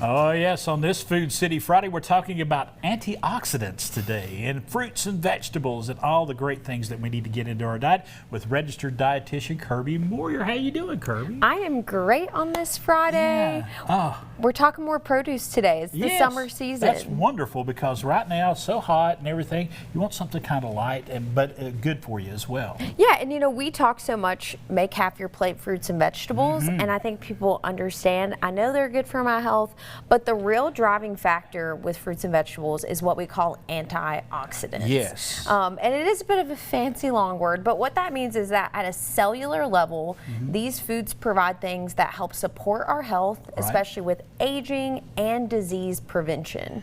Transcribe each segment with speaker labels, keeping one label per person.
Speaker 1: Oh yes, on this Food City Friday, we're talking about antioxidants today and fruits and vegetables and all the great things that we need to get into our diet with registered dietitian Kirby Moir. How you doing, Kirby?
Speaker 2: I am great on this Friday.
Speaker 1: Yeah.
Speaker 2: We're talking more produce today. It's the summer season.
Speaker 1: That's wonderful because right now it's so hot and everything. You want something kind of light but good for you as well.
Speaker 2: Yeah, and you know, we talk so much, make half your plate fruits and vegetables, and I think people understand. I know they're good for my health, but the real driving factor with fruits and vegetables is what we call antioxidants.
Speaker 1: Yes.
Speaker 2: And it is a bit of a fancy long word, but what that means is that at a cellular level, these foods provide things that help support our health, especially with aging and disease prevention.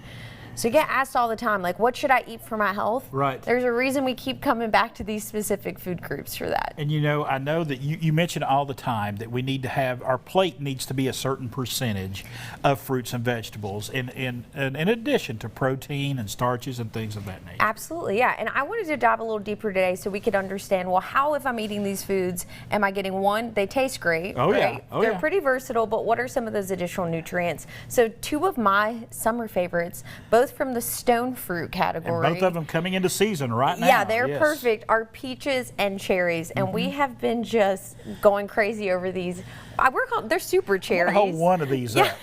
Speaker 2: So you get asked all the time, like, what should I eat for my health?
Speaker 1: Right.
Speaker 2: There's a reason we keep coming back to these specific food groups for that.
Speaker 1: And you know, I know that you mention all the time that we need to have, our plate needs to be a certain percentage of fruits and vegetables in addition to protein and starches and things of that nature.
Speaker 2: Absolutely, yeah. And I wanted to dive a little deeper today so we could understand, well, how, if I'm eating these foods, am I getting one, they taste great, right? They're pretty versatile, but what are some of those additional nutrients? So two of my summer favorites, both from the stone fruit category.
Speaker 1: And both of them coming into season right now.
Speaker 2: Yeah, they're perfect, are peaches and cherries. And we have been just going crazy over these. They're super cherries.
Speaker 1: Hold one of these up.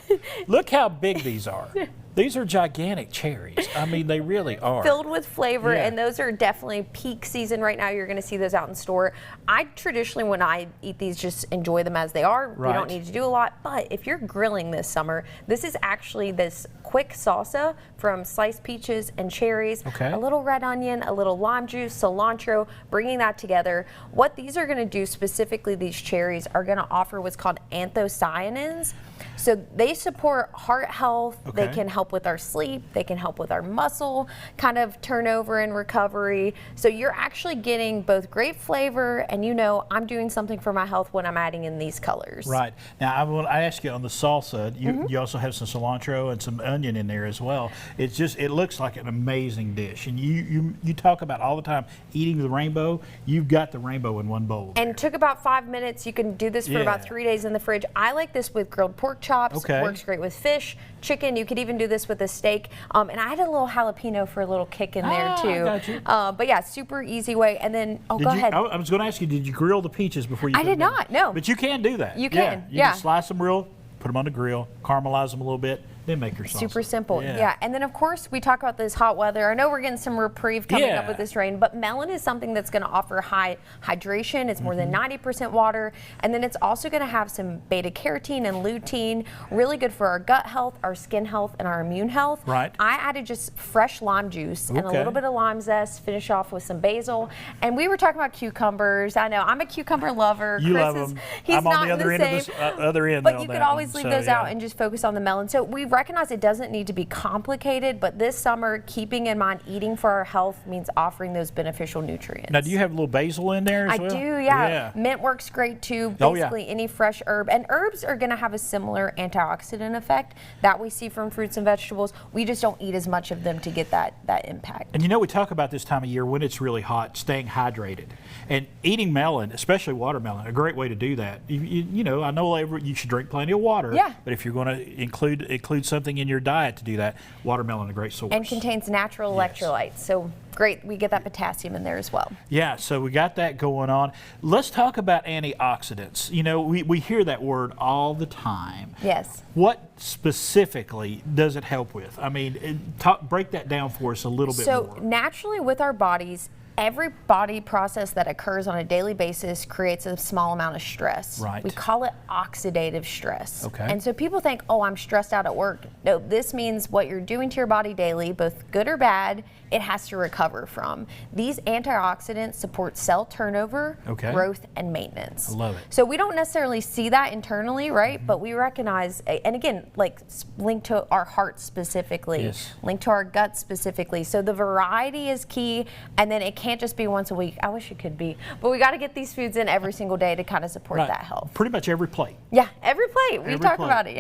Speaker 1: Look how big these are. These are gigantic cherries. I mean, they really are.
Speaker 2: Filled with flavor, and those are definitely peak season right now. You're going to see those out in store. I traditionally, when I eat these, just enjoy them as they are. We don't need to do a lot. But if you're grilling this summer, this is actually this quick salsa from sliced peaches and cherries, a little red onion, a little lime juice, cilantro, bringing that together. What these are going to do, specifically these cherries, are going to offer what's called anthocyanins. So they support heart health, they can help with our sleep, they can help with our muscle kind of turnover and recovery. So you're actually getting both great flavor, and you know, I'm doing something for my health when I'm adding in these colors. Right.
Speaker 1: Now I ask you on the salsa, you also have some cilantro and some onion in there as well. It's just, it looks like an amazing dish. And you talk about all the time eating the rainbow. You've got the rainbow in one bowl.
Speaker 2: And it took about 5 minutes. You can do this for about 3 days in the fridge. I like this with grilled pork chops. Works great with fish, chicken. You could even do this with a steak. And I had a little jalapeno for a little kick in there too.
Speaker 1: Got you.
Speaker 2: But yeah, super easy way. And then, go ahead.
Speaker 1: I was going to ask you, did you grill the peaches before you?
Speaker 2: I did not. No.
Speaker 1: But you can do that.
Speaker 2: You can.
Speaker 1: You can slice them real, put them on the grill, caramelize them a little bit, then make your salsa.
Speaker 2: Super simple, And then of course we talk about this hot weather. I know we're getting some reprieve coming up with this rain, but melon is something that's going to offer high hydration. It's more than 90% water, and then it's also going to have some beta carotene and lutein, really good for our gut health, our skin health, and our immune health.
Speaker 1: Right.
Speaker 2: I added just fresh lime juice and a little bit of lime zest, finish off with some basil. And we were talking about cucumbers. I know I'm a cucumber lover.
Speaker 1: You
Speaker 2: Chris
Speaker 1: love them.
Speaker 2: He's
Speaker 1: I'm
Speaker 2: not
Speaker 1: on the other end of this other end.
Speaker 2: But you could always leave those out and just focus on the melon. So we recognize it doesn't need to be complicated, but this summer, keeping in mind eating for our health means offering those beneficial nutrients.
Speaker 1: Now, do you have a little basil in there as well?
Speaker 2: I do, yeah. Mint works great too. Basically, any fresh herb. And herbs are going to have a similar antioxidant effect that we see from fruits and vegetables. We just don't eat as much of them to get that impact.
Speaker 1: And you know, we talk about this time of year when it's really hot, staying hydrated. And eating melon, especially watermelon, a great way to do that. You know, I know you should drink plenty of water, but if you're going to include something in your diet to do that, watermelon a great source.
Speaker 2: And contains natural electrolytes, so great, we get that potassium in there as well.
Speaker 1: Yeah, so we got that going on. Let's talk about antioxidants. You know, we hear that word all the time.
Speaker 2: Yes.
Speaker 1: What specifically does it help with? I mean, break that down for us a little bit more.
Speaker 2: So naturally with our bodies, every body process that occurs on a daily basis creates a small amount of stress.
Speaker 1: Right.
Speaker 2: We call it oxidative stress.
Speaker 1: Okay.
Speaker 2: And so people think, oh, I'm stressed out at work. No, this means what you're doing to your body daily, both good or bad, it has to recover from. These antioxidants support cell turnover, growth, and maintenance.
Speaker 1: I love it.
Speaker 2: So we don't necessarily see that internally, right? But we recognize, and again, like linked to our heart specifically, linked to our gut specifically. So the variety is key, and then it can't just be once a week. I wish it could be, but we got to get these foods in every single day to kind of support that health.
Speaker 1: Pretty much every plate.
Speaker 2: Yeah, every plate. We talk about it,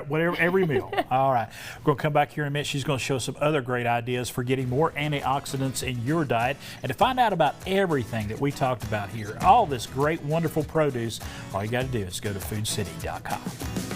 Speaker 1: Whatever, every meal. All right. We're going to come back here in a minute. She's going to show us some other great ideas for getting more antioxidants in your diet. And to find out about everything that we talked about here, all this great, wonderful produce, all you got to do is go to foodcity.com.